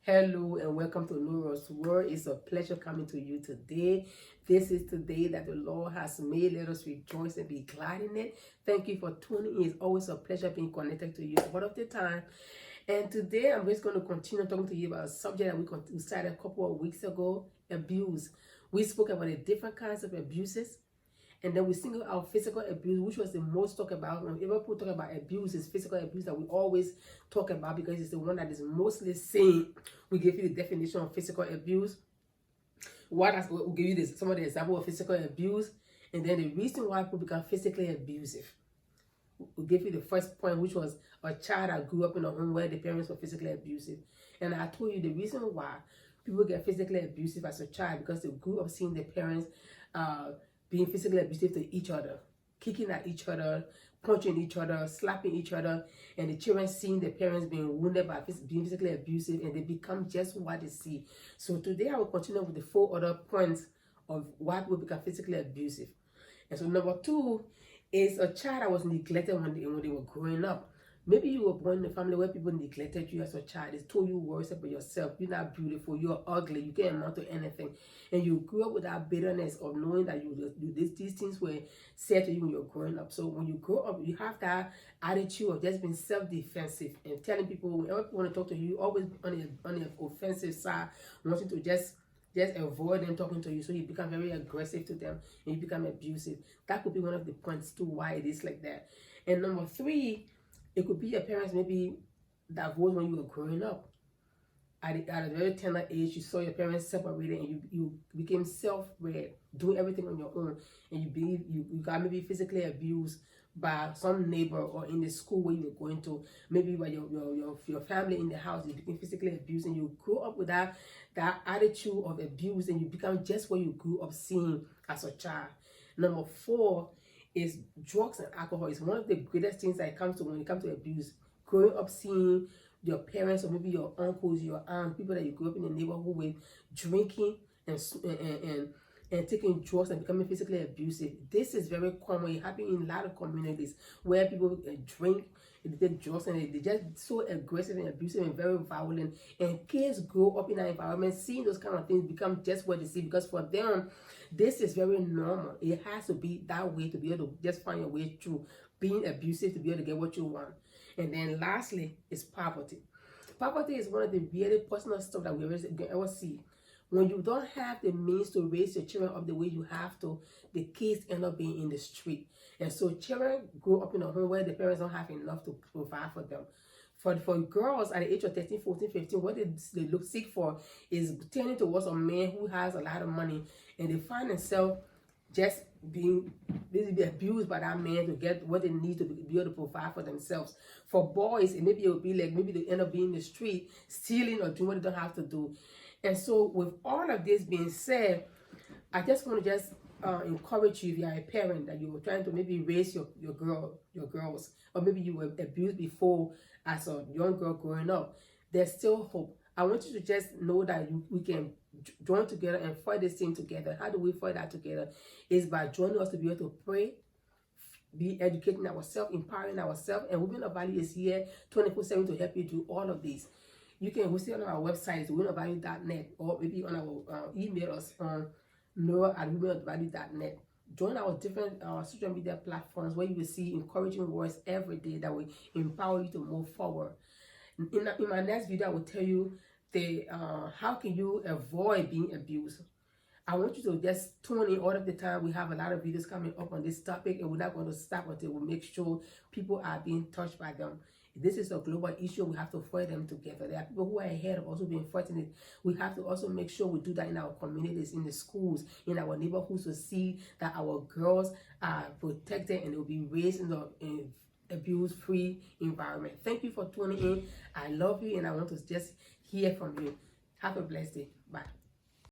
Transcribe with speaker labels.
Speaker 1: Hello and welcome to Nora's World. It's a pleasure coming to you today. This is the day that the Lord has made. Let us rejoice and be glad in it. Thank you for tuning in. It's always a pleasure being connected to you one of the time. And today I'm just going to continue talking to you about a subject that we started a couple of weeks ago, abuse. We spoke about the different kinds of abuses. And then we single out physical abuse, which was the most talked about. Whenever people talk about abuse, it's physical abuse that we always talk about because it's the one that is mostly seen. We give you the definition of physical abuse. We'll give you some of the example of physical abuse, and then the reason why people become physically abusive. We'll give you the first point, which was a child that grew up in a home where the parents were physically abusive. And I told you the reason why people get physically abusive as a child because they grew up seeing their parents being physically abusive to each other, kicking at each other, punching each other, slapping each other, and the children seeing their parents being wounded by being physically abusive, and they become just what they see. So today I will continue with the 4 other points of why people become physically abusive. And so number 2 is a child that was neglected when they were growing up. Maybe you were born in a family where people neglected you as a child. They told you words about yourself. You're not beautiful. You're ugly. You can't amount to anything. And you grew up with that bitterness of knowing that these things were said to you when you're growing up. So when you grow up, you have that attitude of just being self-defensive and telling people, whenever people want to talk to you, always on the offensive side, wanting to just avoid them talking to you, so you become very aggressive to them and you become abusive. That could be one of the points to why it is like that. And number 3, it could be your parents maybe divorced when you were growing up. At a very tender age, you saw your parents separated and you became self-read, doing everything on your own, and you got maybe physically abused by some neighbor or in the school where you were going to, maybe by your family in the house, you became physically abused, and you grew up with that attitude of abuse, and you become just what you grew up seeing as a child. Number 4 is drugs and alcohol. Is one of the greatest things that comes to when it comes to abuse. Growing up seeing your parents or maybe your uncles, your aunts, people that you grew up in the neighborhood with, drinking and taking drugs and becoming physically abusive. This is very common. It happens in a lot of communities where people drink, they take drugs, and they're just so aggressive and abusive and very violent. And kids grow up in that environment, seeing those kind of things become just what they see, because for them, this is very normal. It has to be that way to be able to just find your way through being abusive to be able to get what you want. And then lastly is poverty. Poverty is one of the really personal stuff that we ever see. When you don't have the means to raise your children up the way you have to, the kids end up being in the street. And so children grow up in a home where the parents don't have enough to provide for them. For girls at the age of 13, 14, 15, what they seek for is turning towards a man who has a lot of money, and they find themselves just being abused by that man to get what they need to be able to provide for themselves. For boys, maybe it will be like maybe they end up being in the street, stealing or doing what they don't have to do. And so with all of this being said, I just want to encourage you, if you are a parent, that you were trying to maybe raise your girls, or maybe you were abused before as a young girl growing up. There's still hope. I want you to just know that we can join together and fight this thing together. How do we fight that together? Is by joining us to be able to pray, be educating ourselves, empowering ourselves, and Women of Value is here 24/7 to help you do all of this. You can visit on our website, womenofvalue.net, or maybe on our email us on noah@womenofvalue.net. Join our different social media platforms where you will see encouraging words every day that will empower you to move forward. In my next video, I will tell you how can you avoid being abused. I want you to just tune in all of the time. We have a lot of videos coming up on this topic, and we're not going to stop until we make sure people are being touched by them. This is a global issue. We have to fight them together. There are people who are ahead of also being fighting it. We have to also make sure we do that in our communities, in the schools, in our neighborhoods, to see that our girls are protected and they will be raised in an abuse-free environment. Thank you for tuning in. I love you, and I want to just hear from you. Have a blessed day. Bye.